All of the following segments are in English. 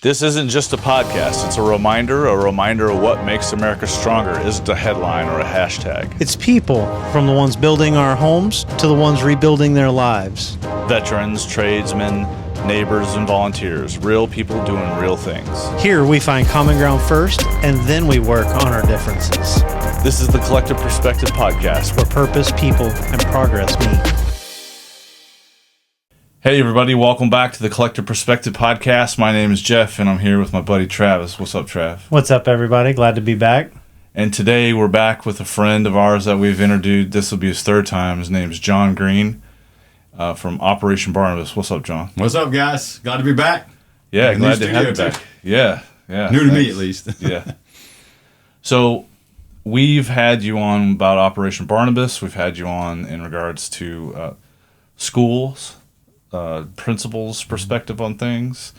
This isn't just a podcast. It's a reminder of what makes America stronger isn't a headline or a hashtag. It's people, from the ones building our homes to the ones rebuilding their lives. Veterans, tradesmen, neighbors, and volunteers. Real people doing real things. Here we find common ground first, and then we work on our differences. This is the Collective Perspective Podcast, where purpose, people, and progress meet. Hey everybody, welcome back to the Collective Perspective Podcast. My name is Jeff, and I'm here with my buddy Travis. What's up, Trav? What's up, everybody? Glad to be back. And today we're back with a friend of ours that we've interviewed. This will be his third time. His name is John Green from Operation Barnabas. What's up, John? What's up, guys? Glad to be back. Yeah, glad to have you back. Yeah. New to me, at least. Yeah. So we've had you on about Operation Barnabas. We've had you on in regards to schools, principals' perspective on things.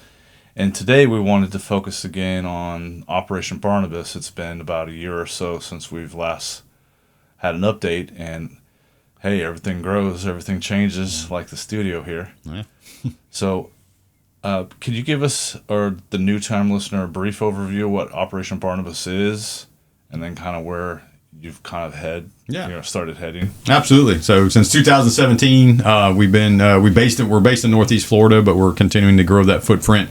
And today we wanted to focus again on Operation Barnabas. It's been about a year or so since we've last had an update, and hey, everything grows, everything changes, like the studio here. Yeah. So could you give us, or the new time listener, a brief overview of what Operation Barnabas is, and then kind of where you've kind of started heading? Absolutely. So since 2017, we're based in Northeast Florida, but we're continuing to grow that footprint.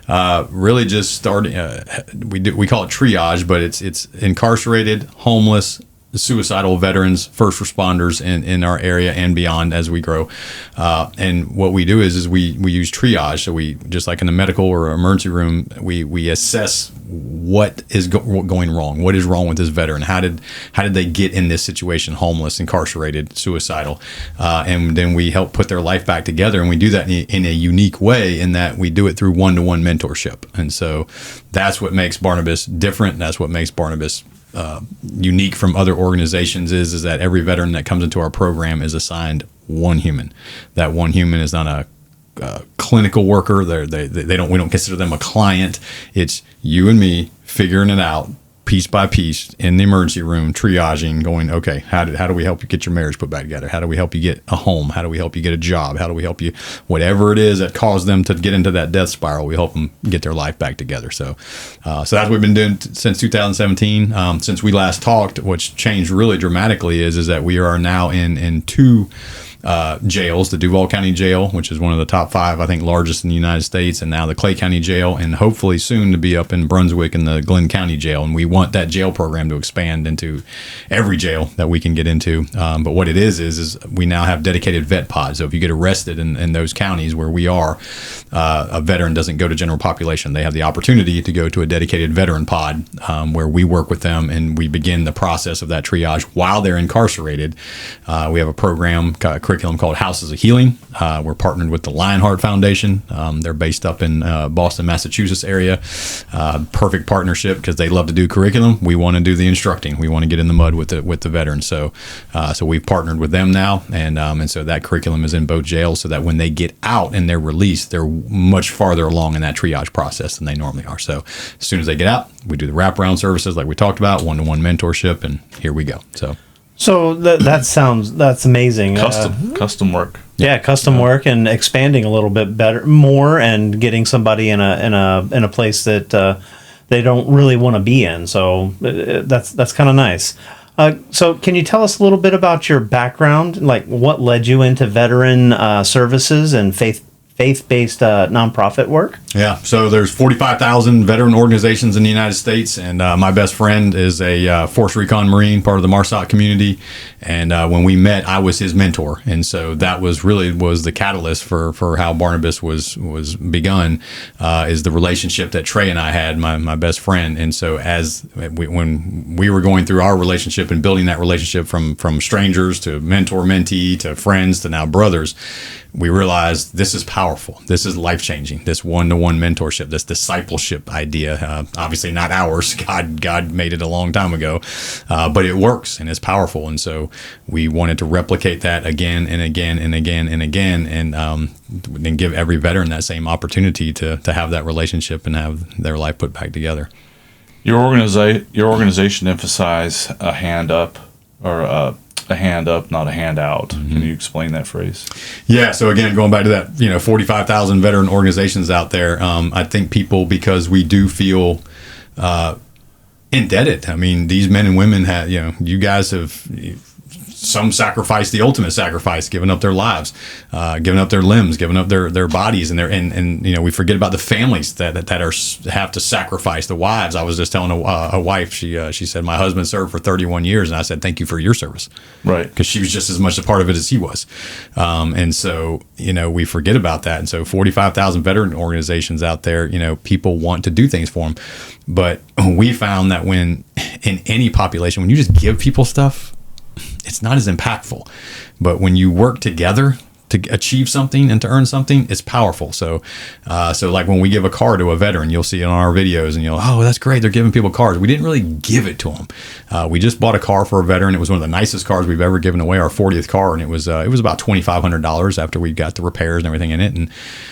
Really just starting. We call it triage, but it's incarcerated, homeless, suicidal veterans, first responders in our area and beyond as we grow. And what we do is we use triage. So we, just like in the medical or emergency room, we assess what is going wrong. What is wrong with this veteran? How did they get in this situation? Homeless, incarcerated, suicidal, and then we help put their life back together. And we do that in a unique way, in that we do it through one-to-one mentorship. And so that's what makes Barnabas different. That's what makes Barnabas unique from other organizations is that every veteran that comes into our program is assigned one human. That one human is not a clinical worker. We don't consider them a client. It's you and me figuring it out piece by piece in the emergency room, triaging, going, okay, how do we help you get your marriage put back together? How do we help you get a home? How do we help you get a job? How do we help you, whatever it is that caused them to get into that death spiral, we help them get their life back together. So that's what we've been doing since 2017. Since we last talked, what's changed really dramatically is that we are now in two jails, the Duval County Jail, which is one of the top 5, I think, largest in the United States, and now the Clay County Jail, and hopefully soon to be up in Brunswick in the Glenn County Jail. And we want that jail program to expand into every jail that we can get into. But what it is we now have dedicated vet pods. So if you get arrested in those counties where we are, a veteran doesn't go to general population. They have the opportunity to go to a dedicated veteran pod where we work with them and we begin the process of that triage while they're incarcerated. We have a program, curriculum called Houses of Healing. We're partnered with the Lionheart Foundation. They're based up in Boston, Massachusetts area. Perfect partnership because they love to do curriculum. We want to do the instructing. We want to get in the mud with the veterans. So we've partnered with them now, and so that curriculum is in both jails, so that when they get out and they're released, they're much farther along in that triage process than they normally are. So as soon as they get out, we do the wraparound services like we talked about, one-to-one mentorship, and here we go. So that's amazing. Custom work. Yeah, custom work and expanding a little bit more and getting somebody in a place that they don't really want to be in. So that's kind of nice. So can you tell us a little bit about your background, like what led you into veteran services and faith-based nonprofit work? Yeah, so there's 45,000 veteran organizations in the United States, and my best friend is a Force Recon Marine, part of the MARSOC community, and when we met, I was his mentor, and so that was the catalyst for how Barnabas was begun, is the relationship that Trey and I had, my best friend. And so when we were going through our relationship and building that relationship from strangers to mentor-mentee to friends to now brothers, we realized this is powerful. This is life-changing. This one-to-one mentorship, this discipleship idea. Obviously not ours. God made it a long time ago, but it works and it's powerful. And so we wanted to replicate that again and again and again and again, and then give every veteran that same opportunity to have that relationship and have their life put back together. Your organization emphasized a hand up or a hand up, not a handout. Can you explain that phrase? Yeah. So again, going back to that, 45,000 veteran organizations out there. I think people, because we do feel indebted. I mean, these men and women have, you guys have. Some sacrifice the ultimate sacrifice, giving up their lives, giving up their limbs, giving up their bodies, and we forget about the families that have to sacrifice. The wives. I was just telling a wife. She said, my husband served for 31 years, and I said, thank you for your service, right? Because she was just as much a part of it as he was, and so we forget about that. And so 45,000 veteran organizations out there, people want to do things for them, but we found that when in any population, when you just give people stuff, it's not as impactful. But when you work together to achieve something and to earn something, it's powerful. So like when we give a car to a veteran, you'll see it on our videos and oh, that's great. They're giving people cars. We didn't really give it to them. We just bought a car for a veteran. It was one of the nicest cars we've ever given away, our 40th car. And it was about $2,500 after we got the repairs and everything in it. And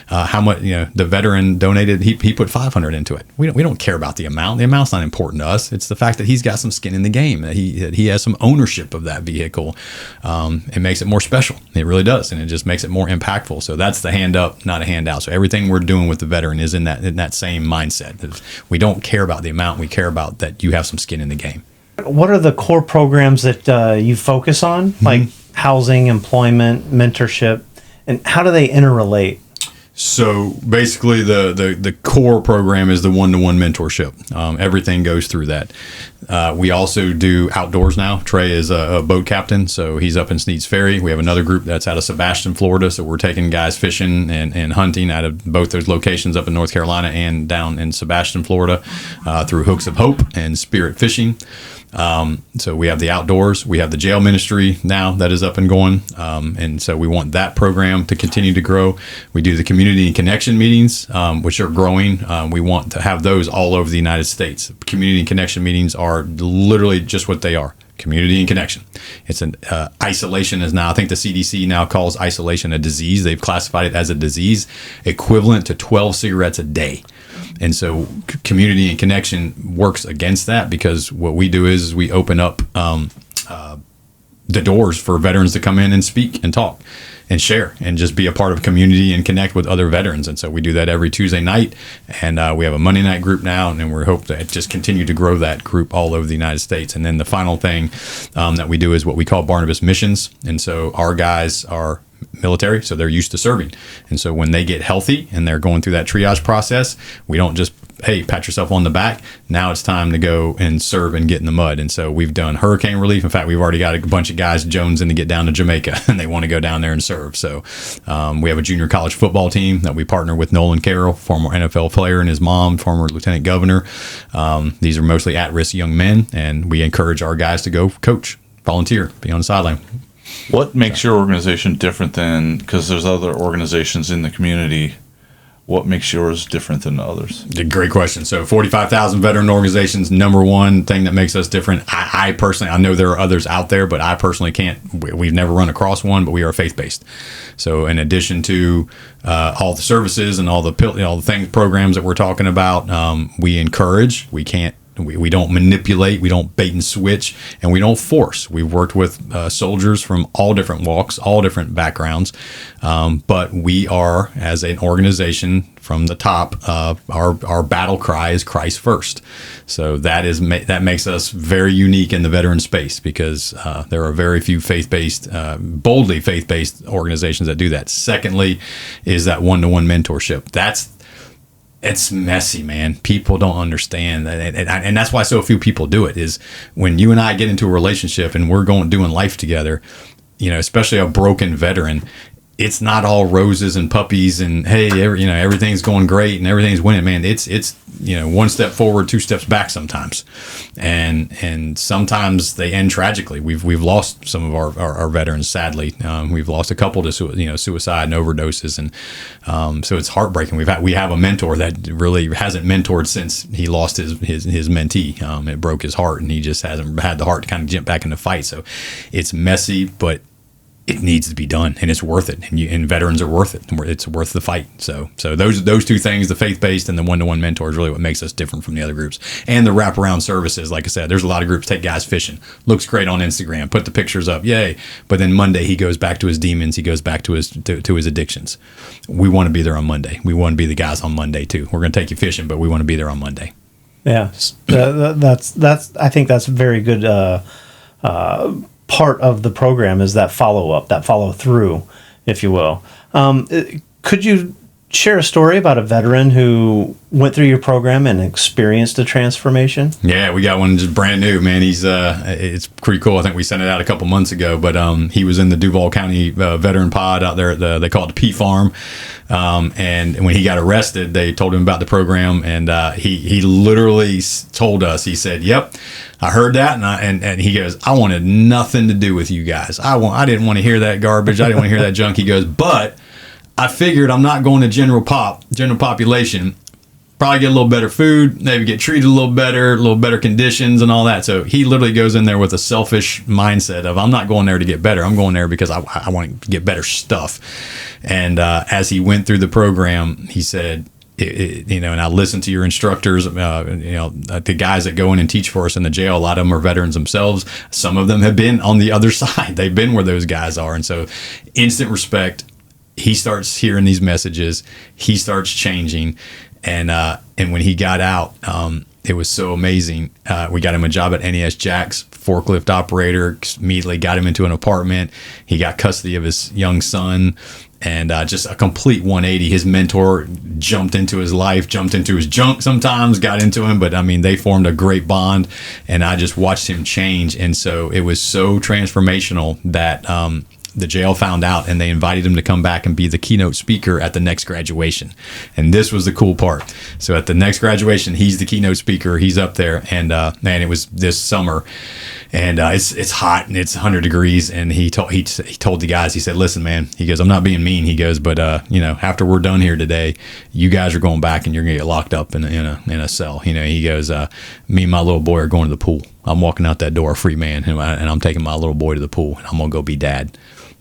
how much, the veteran donated, he put $500 into it. We don't care about the amount. The amount's not important to us. It's the fact that he's got some skin in the game, that he has some ownership of that vehicle. It makes it more special. It really does. And it just makes it more impactful. So that's the hand up, not a handout. So everything we're doing with the veteran is in that same mindset. We don't care about the amount. We care about that you have some skin in the game. What are the core programs that you focus on, like housing, employment, mentorship, and how do they interrelate? So basically, the core program is the one-to-one mentorship. Everything goes through that. We also do outdoors now. Trey is a boat captain, so he's up in Sneads Ferry. We have another group that's out of Sebastian, Florida, so we're taking guys fishing and hunting out of both those locations up in North Carolina and down in Sebastian, Florida, through Hooks of Hope and Spirit Fishing. So we have the outdoors, we have the jail ministry now that is up and going. And so we want that program to continue to grow. We do the community and connection meetings, which are growing. We want to have those all over the United States. Community and connection meetings are literally just what they are. Community and connection. It's an isolation is now, I think the CDC now calls isolation a disease. They've classified it as a disease equivalent to 12 cigarettes a day. And so community and connection works against that, because what we do is we open up the doors for veterans to come in and speak and talk and share and just be a part of community and connect with other veterans. And so we do that every Tuesday night, and we have a Monday night group now, and we hope to just continue to grow that group all over the United States. And then the final thing that we do is what we call Barnabas missions. And so our guys are military, so they're used to serving. And so when they get healthy and they're going through that triage process, we don't just, hey, pat yourself on the back. Now it's time to go and serve and get in the mud. And so we've done hurricane relief. In fact, we've already got a bunch of guys jonesing to get down to Jamaica, and they want to go down there and serve. So we have a junior college football team that we partner with Nolan Carroll, former NFL player, and his mom, former lieutenant governor. These are mostly at-risk young men, and we encourage our guys to go coach, volunteer, be on the sideline. What makes your organization different than, because there's other organizations in the community, what makes yours different than others? Great question. So 45,000 veteran organizations, number one thing that makes us different, I personally, I know there are others out there, but I personally can't, we've never run across one, but we are faith-based. So in addition to all the services and all the things, programs that we're talking about, we encourage, we don't manipulate, we don't bait and switch, and we don't force. We've worked with soldiers from all different walks, all different backgrounds, but we are, as an organization from the top, our battle cry is Christ first. So that makes us very unique in the veteran space, because there are very few boldly faith-based organizations that do that. Secondly is that one-to-one mentorship. It's messy, man. People don't understand that, and that's why so few people do it. Is when you and I get into a relationship and we're doing life together, especially a broken veteran, it's not all roses and puppies and hey, everything's going great and everything's winning, man. It's one step forward, two steps back sometimes, and sometimes they end tragically. We've lost some of our veterans, sadly. We've lost a couple to suicide and overdoses, and so it's heartbreaking. We have a mentor that really hasn't mentored since he lost his mentee. It broke his heart, and he just hasn't had the heart to kind of jump back in the fight. So it's messy, but it needs to be done, and it's worth it, and veterans are worth it. It's worth the fight. So those two things, the faith-based and the one-to-one mentor, is really what makes us different from the other groups. And the wraparound services, like I said, there's a lot of groups take guys fishing, looks great on Instagram, put the pictures up, yay. But then Monday he goes back to his demons, he goes back to his addictions. We want to be there on Monday. We want to be the guys on Monday too. We're going to take you fishing, but we want to be there on Monday. Yeah, that's. I think that's very good. Part of the program is that follow-up, that follow-through, if you will. Could you share a story about a veteran who went through your program and experienced a transformation? Yeah, we got one just brand new, man. He's it's pretty cool. I think we sent it out a couple months ago, but he was in the Duval County veteran pod out there at they call it the P Farm. And when he got arrested, they told him about the program, and he literally told us, he said, "Yep, I heard that," and he goes, "I wanted nothing to do with you guys. I didn't want to hear that garbage. I didn't want to hear that junk." He goes, "But I figured I'm not going to general population, probably get a little better food, maybe get treated a little better conditions and all that." So he literally goes in there with a selfish mindset of, I'm not going there to get better. I'm going there because I want to get better stuff. And as he went through the program, he said, and I listened to your instructors, the guys that go in and teach for us in the jail, a lot of them are veterans themselves. Some of them have been on the other side. They've been where those guys are. And so instant respect. He starts hearing these messages. He starts changing, and when he got out, it was so amazing. We got him a job at NES Jack's, forklift operator. Immediately got him into an apartment. He got custody of his young son, and just a complete 180. His mentor jumped into his life, jumped into his junk sometimes, got into him, but I mean, they formed a great bond, and I just watched him change. And so it was so transformational that the jail found out, and they invited him to come back and be the keynote speaker at the next graduation. And this was the cool part. So at the next graduation, he's the keynote speaker. He's up there, and man, it was this summer, and it's hot and it's 100 degrees. And he told the guys, he said, "Listen, man," he goes, "I'm not being mean." He goes, "But after we're done here today, you guys are going back and you're gonna get locked up in a cell." He goes, "Me and my little boy are going to the pool. I'm walking out that door a free man, and I'm taking my little boy to the pool, and I'm gonna go be dad.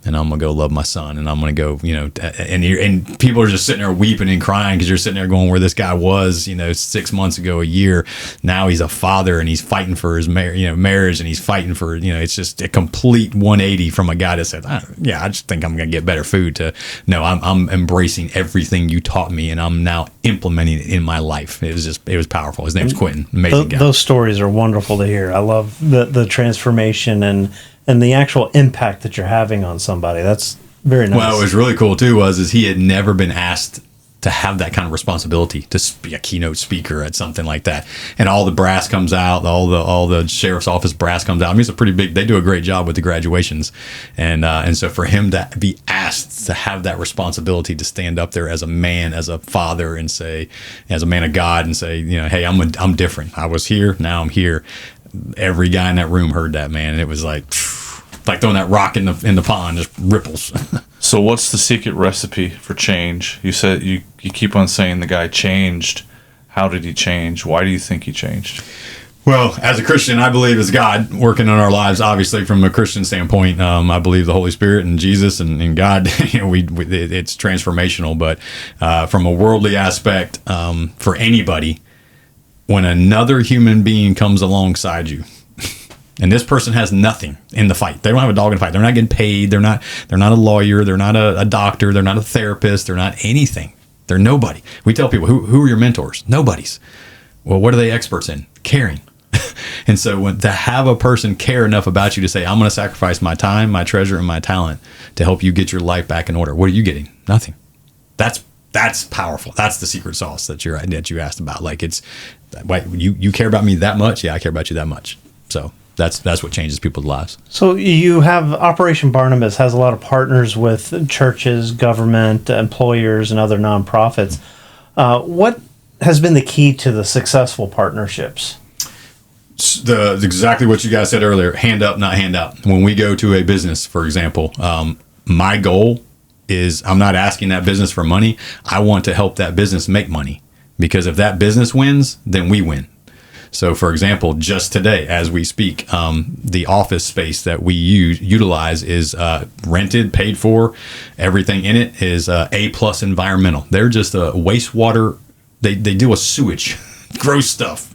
And I'm going to go love my son, and I'm going to go, and people are just sitting there weeping and crying because you're sitting there going, where this guy was, 6 months ago, a year. Now he's a father, and he's fighting for his marriage, and he's fighting for, it's just a complete 180 from a guy that said, I just think I'm going to get better food, to, no, I'm embracing everything you taught me, and I'm now implementing it in my life. It was powerful. His name's Quentin. Amazing guy. Those stories are wonderful to hear. I love the transformation and the actual impact that you're having on somebody. That's very nice. Well, what was really cool too is he had never been asked to have that kind of responsibility, to be a keynote speaker at something like that. And all the brass comes out, all the sheriff's office brass comes out. I mean, it's a pretty big, they do a great job with the graduations. And so for him to be asked to have that responsibility, to stand up there as a man, as a father, and say, as a man of God, and say, hey, I'm different. I was here, now I'm here. Every guy in that room heard that, man, and it was like throwing that rock in the pond, just ripples. So what's the secret recipe for change? You said you keep on saying the guy changed. How did he change? Why do you think he changed? Well, as a Christian, I believe it's God working on our lives. Obviously, from a Christian standpoint, I believe the Holy Spirit and Jesus and God. It's transformational. But from a worldly aspect, for anybody, when another human being comes alongside you, and this person has nothing in the fight, they don't have a dog in the fight. They're not getting paid. They're not a lawyer. They're not a doctor. They're not a therapist. They're not anything. They're nobody. We tell people, who are your mentors? Nobody's. Well, what are they experts in? Caring. And so to have a person care enough about you to say, I'm going to sacrifice my time, my treasure, and my talent to help you get your life back in order. What are you getting? Nothing. That's powerful. That's the secret sauce that you asked about. Like, it's, wait, you care about me that much? Yeah, I care about you that much. So that's what changes people's lives. So you have Operation Barnabas has a lot of partners with churches, government, employers, and other nonprofits. What has been the key to the successful partnerships? Exactly what you guys said earlier. Hand up, not hand out. When we go to a business, for example, my goal is, I'm not asking that business for money. I want to help that business make money, because if that business wins, then we win. So, for example, just today, as we speak, the office space that we utilize is rented, paid for. Everything in it is A+ environmental. They're just a wastewater. They do a sewage, gross stuff,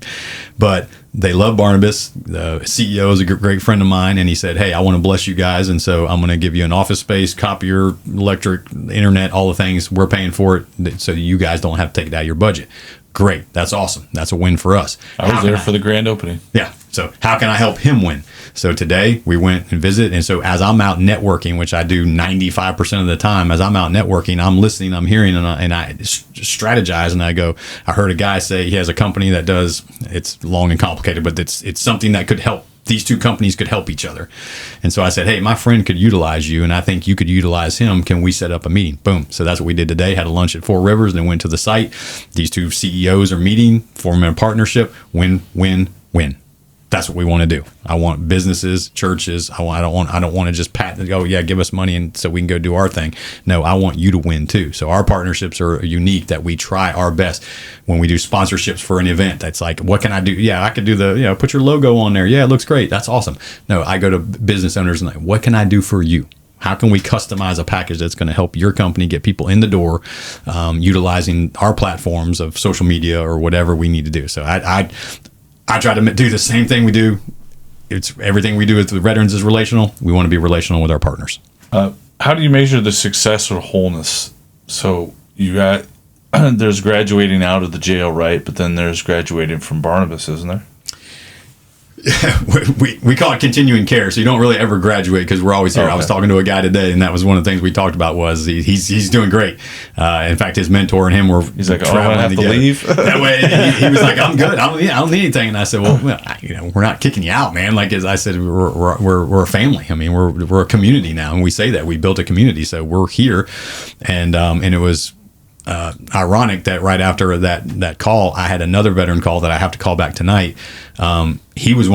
but they love Barnabas. The CEO is a great friend of mine, and he said, "Hey, I want to bless you guys, and so I'm going to give you an office space, copier, electric, internet, all the things. We're paying for it, so you guys don't have to take it out of your budget." Great, that's awesome. That's a win for us. I was there for the grand opening. Yeah. So how can I help him win? So today we went and visited. And so as I'm out networking, which I do 95% of the time, as I'm out networking, I'm listening, I'm hearing, and I strategize. And I go, I heard a guy say he has a company that does, it's long and complicated, but it's something that could help. These two companies could help each other. And so I said, hey, my friend could utilize you, and I think you could utilize him. Can we set up a meeting? Boom. So that's what we did today. Had a lunch at Four Rivers and then went to the site. These two CEOs are meeting, forming a partnership. Win, win, win. That's what we want to do. I want businesses, churches. I don't want to just oh yeah, give us money and so we can go do our thing. No, I want you to win too. So our partnerships are unique, that we try our best. When we do sponsorships for an event, that's like, what can I do? Yeah, I could do put your logo on there. Yeah, it looks great. That's awesome. No, I go to business owners and like, what can I do for you? How can we customize a package that's going to help your company get people in the door, utilizing our platforms of social media or whatever we need to do? So I try to do the same thing we do. It's everything we do with the veterans is relational. We want to be relational with our partners. How do you measure the success or wholeness? So you got there's graduating out of the jail, right? But then there's graduating from Barnabas, isn't there? we call it continuing care, so you don't really ever graduate because we're always here. Okay. I was talking to a guy today, and that was one of the things we talked about. Was he's doing great. In fact, his mentor and him were he's like, oh, I have together. To leave. That way, he was like, I'm good. I don't need anything. And I said, well, we're not kicking you out, man. Like as I said, we're a family. I mean, we're a community now, and we say that we built a community, so we're here, and it was. Ironic that right after that call, I had another veteran call that I have to call back tonight. He was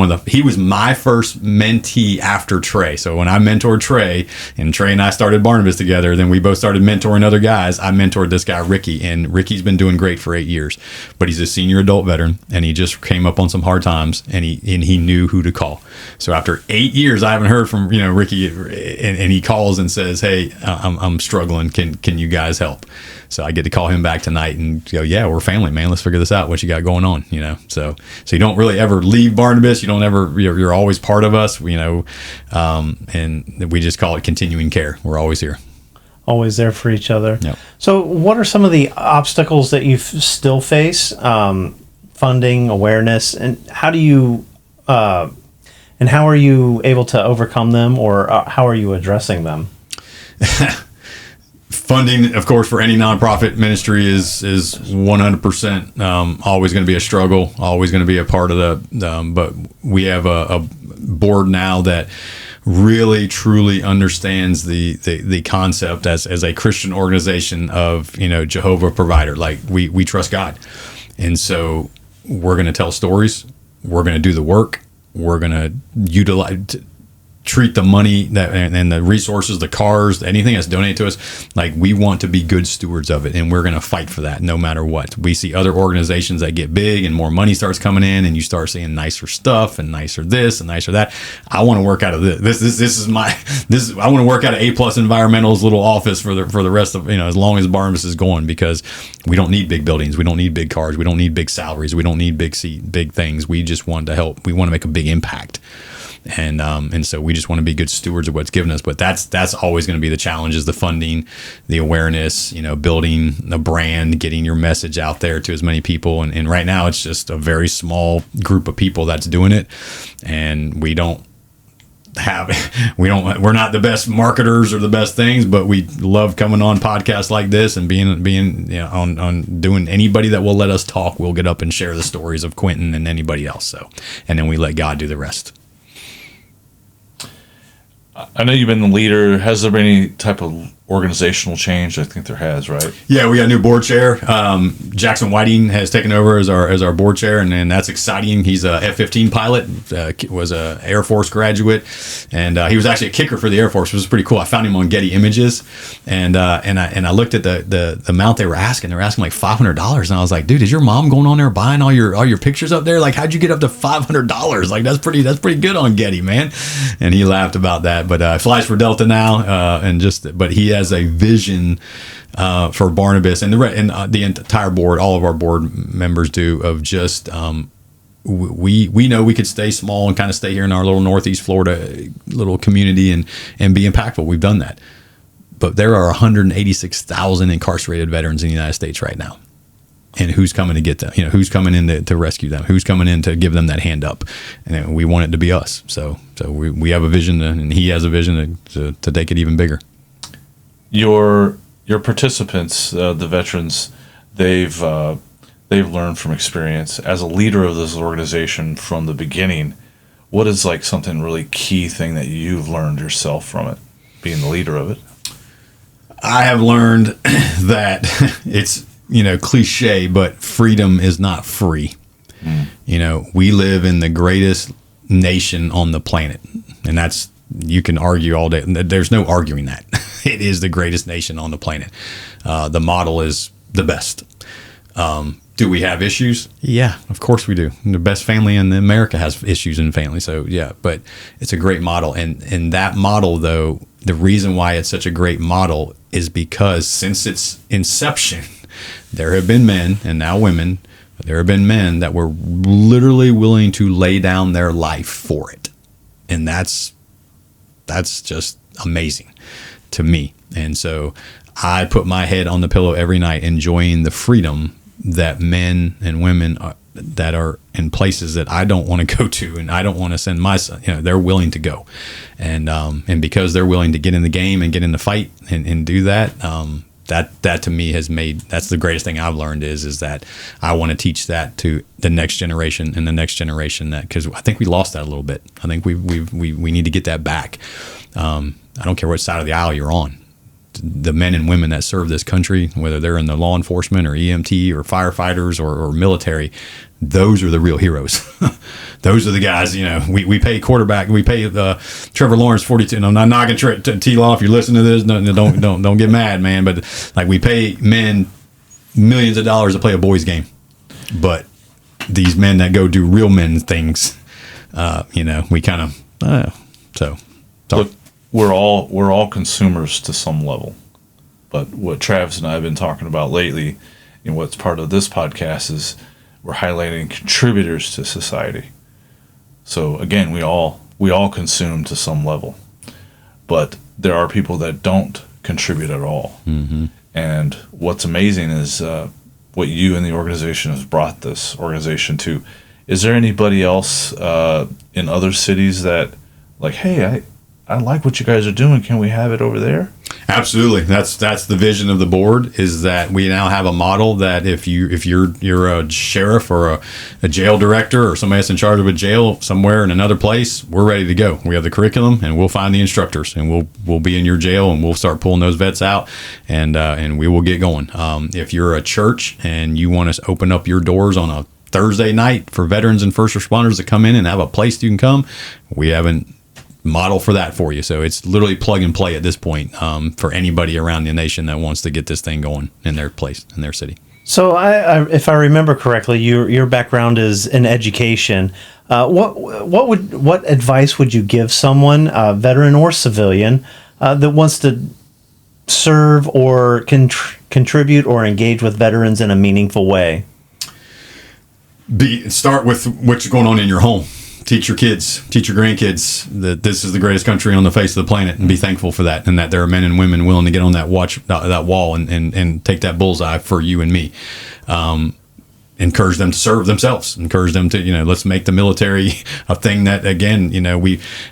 my first mentee after Trey. So when I mentored Trey, and Trey and I started Barnabas together, then we both started mentoring other guys. I mentored this guy, Ricky, and Ricky's been doing great for 8 years, but he's a senior adult veteran, and he just came up on some hard times, and he knew who to call. So after 8 years, I haven't heard from Ricky, and he calls and says, hey, I'm struggling. Can you guys help? So I get to call him back tonight and go, yeah, we're family, man. Let's figure this out. What you got going on, So you don't really ever leave Barnabas. You don't ever. You're always part of us, and we just call it continuing care. We're always here, always there for each other. Yep. So, what are some of the obstacles that you still face? Funding, awareness, and how do you, and how are you able to overcome them, or how are you addressing them? Funding, of course, for any nonprofit ministry is 100% always going to be a struggle, always going to be a part of the. But we have a board now that really truly understands the concept as a Christian organization of Jehovah provider. Like we trust God, and so we're going to tell stories. We're going to do the work. We're going to utilize. Treat the money and the resources, the cars, anything that's donated to us, like we want to be good stewards of it, and we're going to fight for that no matter what. We see other organizations that get big and more money starts coming in, and you start seeing nicer stuff and nicer this and nicer that. I want to work out of this. I want to work out of A+ Environmental's little office for the rest of as long as Barnabas is going, because we don't need big buildings, we don't need big cars, we don't need big salaries, we don't need big things. We just want to help. We want to make a big impact. And so we just want to be good stewards of what's given us, but that's always going to be the challenge: is the funding, the awareness, building a brand, getting your message out there to as many people. And right now it's just a very small group of people that's doing it, and we're not the best marketers or the best things, but we love coming on podcasts like this and being on doing. Anybody that will let us talk, we'll get up and share the stories of Quentin and anybody else. So, and then we let God do the rest. I know you've been the leader. Has there been any type of organizational change? I think there has, right? Yeah, we got a new board chair. Jackson Whiting has taken over as our board chair, and that's exciting. He's a F-15 pilot, was a Air Force graduate, and he was actually a kicker for the Air Force, which was pretty cool. I found him on Getty Images, and I looked at the amount they were asking. They were asking like $500, and I was like, dude, is your mom going on there buying all your pictures up there? Like, how'd you get up to $500? Like, that's pretty good on Getty, man. And he laughed about that, but flies for Delta now, but he has a vision for Barnabas, and the entire board, all of our board members do, of just we know we could stay small and kind of stay here in our little Northeast Florida little community and be impactful. We've done that, but there are 186,000 incarcerated veterans in the United States right now. And who's coming to get them? Who's coming in to rescue them? Who's coming in to give them that hand up? And we want it to be us. So we have a vision, and he has a vision to take it even bigger. Your participants, the veterans, they've learned from experience. As a leader of this organization from the beginning, what is like something really key thing that you've learned yourself from it, being the leader of it? I have learned that it's, cliche, but freedom is not free. We live in the greatest nation on the planet, and you can argue all day. There's no arguing that. It is the greatest nation on the planet. The model is the best. Do we have issues? Yeah, of course we do. The best family in America has issues in family. So yeah, but it's a great model. And that model, though, the reason why it's such a great model is because since its inception, there have been men, and now women, but there have been men that were literally willing to lay down their life for it. And that's just amazing to me. And so I put my head on the pillow every night enjoying the freedom that men and women that are in places that I don't want to go to, and I don't want to send my son, they're willing to go. And because they're willing to get in the game and get in the fight and do that, that to me that's the greatest thing I've learned is that I want to teach that to the next generation and the next generation, that because I think we lost that a little bit. I think we need to get that back. I don't care what side of the aisle you're on. The men and women that serve this country, whether they're in the law enforcement or EMT or firefighters or military, those are the real heroes. Those are the guys. We pay quarterback. We pay Trevor Lawrence 42. And I'm not knocking T Law if you're listening to this. No, don't get mad, man. But like, we pay men millions of dollars to play a boys game, but these men that go do real men things, we kind of so. Look, we're all consumers to some level, but what Travis and I have been talking about lately, and what's part of this podcast, is we're highlighting contributors to society. So again, we all consume to some level, but there are people that don't contribute at all. Mm-hmm. And what's amazing is what you and the organization has brought this organization to. Is there anybody else in other cities that, like, hey, I like what you guys are doing. Can we have it over there? Absolutely. That's the vision of the board, is that we now have a model that if you're a sheriff or a jail director or somebody that's in charge of a jail somewhere in another place, we're ready to go. We have the curriculum, and we'll find the instructors, and we'll be in your jail, and we'll start pulling those vets out, and we will get going. If you're a church and you want to open up your doors on a Thursday night for veterans and first responders to come in and have a place you can come, we haven't model for that for you. So it's literally plug and play at this point for anybody around the nation that wants to get this thing going in their place, in their city. So if I remember correctly, your background is in education. What advice would you give someone, veteran or civilian, that wants to serve or contribute or engage with veterans in a meaningful way? Start with what's going on in your home. Teach your kids, teach your grandkids that this is the greatest country on the face of the planet, and be thankful for that, and that there are men and women willing to get on that wall and take that bullseye for you and me. Encourage them to serve themselves. Encourage them to, let's make the military a thing that, again,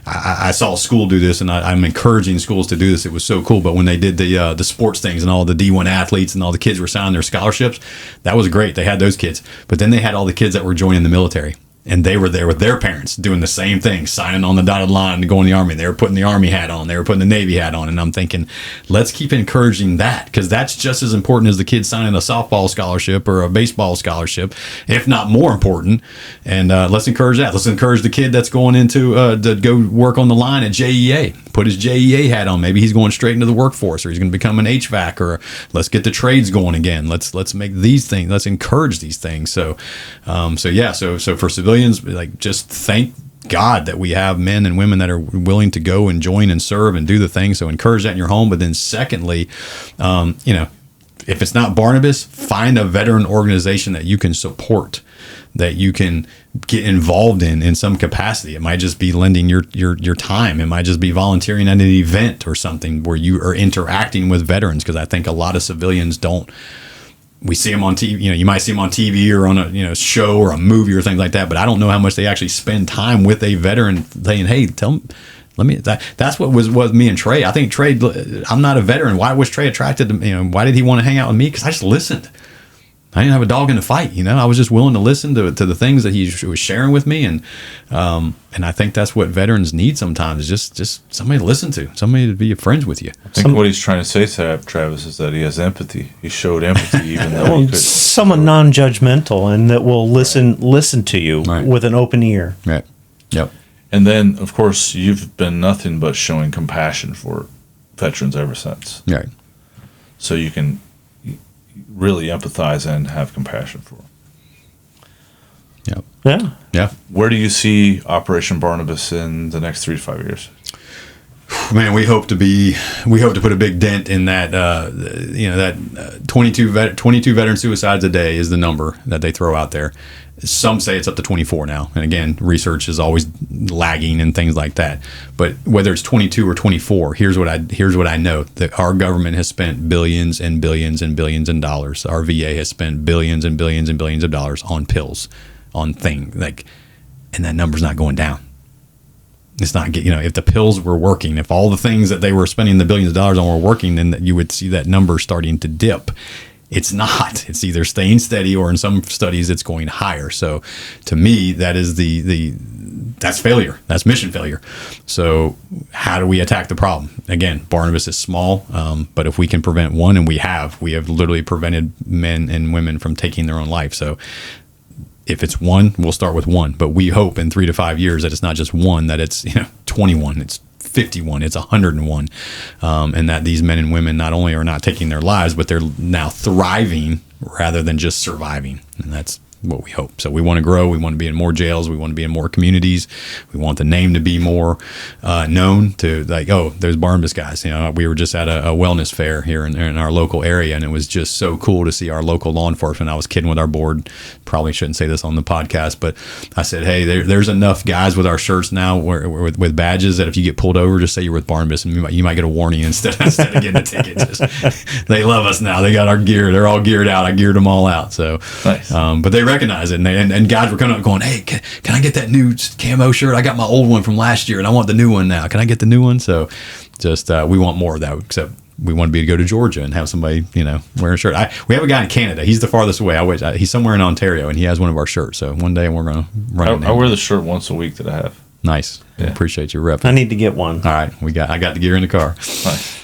I saw a school do this, and I'm encouraging schools to do this. It was so cool. But when they did the sports things and all the D1 athletes and all the kids were signing their scholarships, that was great. They had those kids. But then they had all the kids that were joining the military. And they were there with their parents doing the same thing, signing on the dotted line to go in the Army. They were putting the Army hat on. They were putting the Navy hat on. And I'm thinking, let's keep encouraging that, because that's just as important as the kid signing a softball scholarship or a baseball scholarship, if not more important. And let's encourage that. Let's encourage the kid that's going into to go work on the line at JEA. Put his JEA hat on. Maybe he's going straight into the workforce, or he's going to become an HVAC, or let's get the trades going again. Let's make these things. Let's encourage these things. So for civilians, like, just thank God that we have men and women that are willing to go and join and serve and do the thing. So encourage that in your home. But then secondly, if it's not Barnabas, find a veteran organization that you can support, that you can get involved in some capacity. It might just be lending your time. It might just be volunteering at an event or something where you are interacting with veterans, because I think a lot of civilians don't. We see them on TV, you might see them on TV or on a show or a movie or things like that, but I don't know how much they actually spend time with a veteran saying, hey, tell them, that's what was me and Trey. I think Trey, I'm not a veteran. Why was Trey attracted to me? Why did he want to hang out with me? Because I just listened. I didn't have a dog in the fight. I was just willing to listen to the things that he was sharing with me. And I think that's what veterans need sometimes, is just somebody to listen to, somebody to be friends with you. I think what he's trying to say, Travis, is that he has empathy. He showed empathy even though he couldn't. Someone non-judgmental and that will listen to you with an open ear. Right. Yep. And then, of course, you've been nothing but showing compassion for veterans ever since. Right. So you can really empathize and have compassion for them. Yep. Yeah. Yeah. Where do you see Operation Barnabas in the next 3 to 5 years? Man, we hope to put a big dent in that. That 22 veteran suicides a day is the number that they throw out there. Some say it's up to 24 now, and again, research is always lagging and things like that. But whether it's 22 or 24, here's what I know: that our government has spent billions and billions and billions of dollars. Our VA has spent billions and billions and billions of dollars on pills, on things and that number's not going down. It's not, if the pills were working, if all the things that they were spending the billions of dollars on were working, then you would see that number starting to dip. It's not. It's either staying steady, or in some studies it's going higher. So to me, that is that's failure. That's mission failure. So how do we attack the problem? Again, Barnabas is small, but if we can prevent one, and we have literally prevented men and women from taking their own life. So if it's one, we'll start with one. But we hope in 3 to 5 years that it's not just one, that it's 21, it's 51, it's 101, and that these men and women not only are not taking their lives, but they're now thriving rather than just surviving. And that's what we hope. So we want to grow. We want to be in more jails. We want to be in more communities. We want the name to be more known, to there's Barnabas guys. We were just at a wellness fair here in our local area, and it was just so cool to see our local law enforcement. I was kidding with our board. Probably shouldn't say this on the podcast, but I said, hey, there's enough guys with our shirts now with badges that if you get pulled over, just say you're with Barnabas, and you might get a warning instead of getting a ticket. They love us now. They got our gear. They're all geared out. I geared them all out. So, nice. But they recognize it, and guys were coming up going, hey, can I get that new camo shirt? I got my old one from last year and I want the new one now. Can I get the new one? So just we want more of that, except we want to be able to go to Georgia and have somebody wear a shirt. We have a guy in Canada. He's the farthest away. He's somewhere in Ontario, and he has one of our shirts. So one day we're going to run. I wear the shirt once a week that I have. Nice. Yeah. Appreciate your rep. I need to get one. All right, I got the gear in the car. Nice.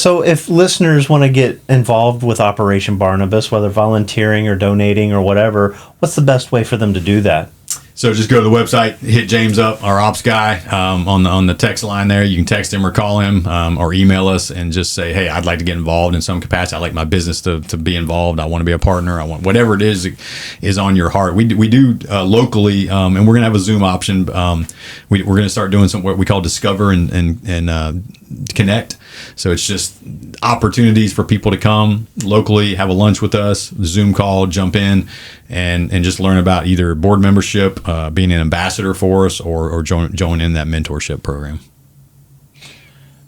So if listeners want to get involved with Operation Barnabas, whether volunteering or donating or whatever, what's the best way for them to do that? So just go to the website, hit James up, our ops guy, on the text line there. You can text him or call him, or email us and just say, hey, I'd like to get involved in some capacity. I'd like my business to be involved. I want to be a partner. I want whatever it is on your heart. We do locally, and we're going to have a Zoom option. We're going to start doing what we call Discover and Connect. So it's just opportunities for people to come locally, have a lunch with us, Zoom call, jump in, and just learn about either board membership, being an ambassador for us, or join in that mentorship program.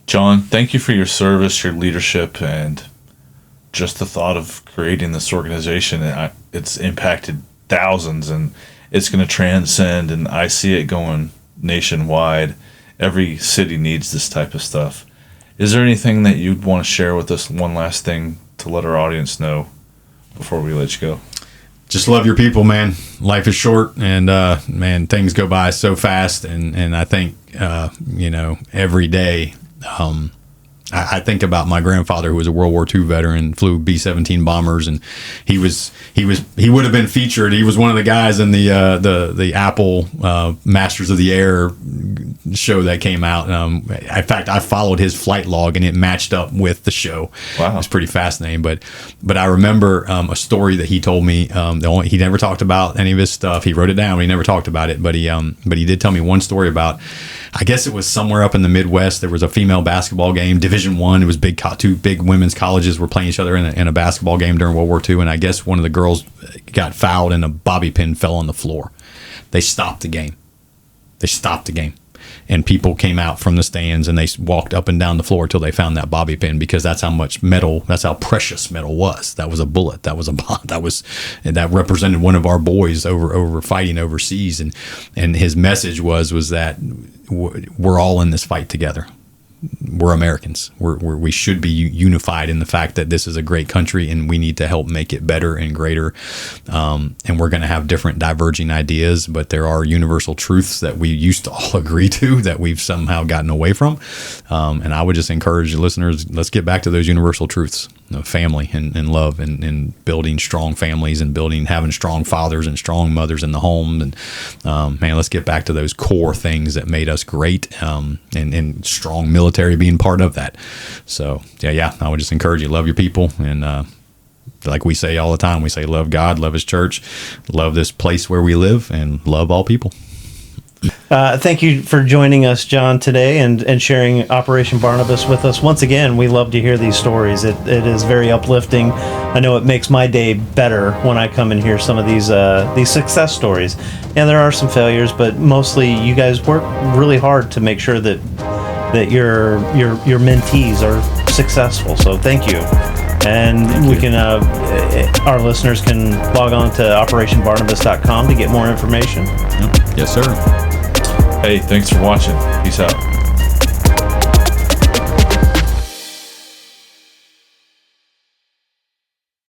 John, thank you for your service, your leadership, and just the thought of creating this organization. It's impacted thousands, and it's going to transcend, and I see it going nationwide. Every city needs this type of stuff. Is there anything that you'd want to share with us, one last thing to let our audience know before we let you go? just love your people, man. Life is short, and man, things go by so fast. And I think every day. I think about my grandfather, who was a World War II veteran, flew B-17 bombers, and he would have been featured. He was one of the guys in the Apple Masters of the Air show that came out. In fact, I followed his flight log, and it matched up with the show. Wow. It was pretty fascinating. But I remember a story that he told me. He never talked about any of his stuff. He wrote it down, but he never talked about it. But he did tell me one story about, I guess it was somewhere up in the Midwest. There was a female basketball game, Division I. It was two big women's colleges were playing each other in a basketball game during World War II. And I guess one of the girls got fouled and a bobby pin fell on the floor. They stopped the game. And people came out from the stands and they walked up and down the floor till they found that bobby pin, because that's how much metal, that's how precious metal was. That was a bullet. That was a bomb. That represented one of our boys over fighting overseas. And his message was that we're all in this fight together. We're Americans. We should be unified in the fact that this is a great country and we need to help make it better and greater. And we're going to have different diverging ideas, but there are universal truths that we used to all agree to that we've somehow gotten away from. And I would just encourage the listeners, let's get back to those universal truths of family and love and building strong families and having strong fathers and strong mothers in the home. And man, let's get back to those core things that made us great, and strong military being part of that. So yeah, I would just encourage you, love your people. And like we say all the time, we say love God, love his church, love this place where we live, and love all people. Thank you for joining us, John, today and sharing Operation Barnabas with us. Once again, we love to hear these stories. It is very uplifting. I know it makes my day better when I come and hear some of these success stories. Yeah, there are some failures, but mostly you guys work really hard to make sure that your mentees are successful. So thank you. And we can, our listeners can log on to operationbarnabas.com to get more information. Yes, sir. Hey, thanks for watching. Peace out.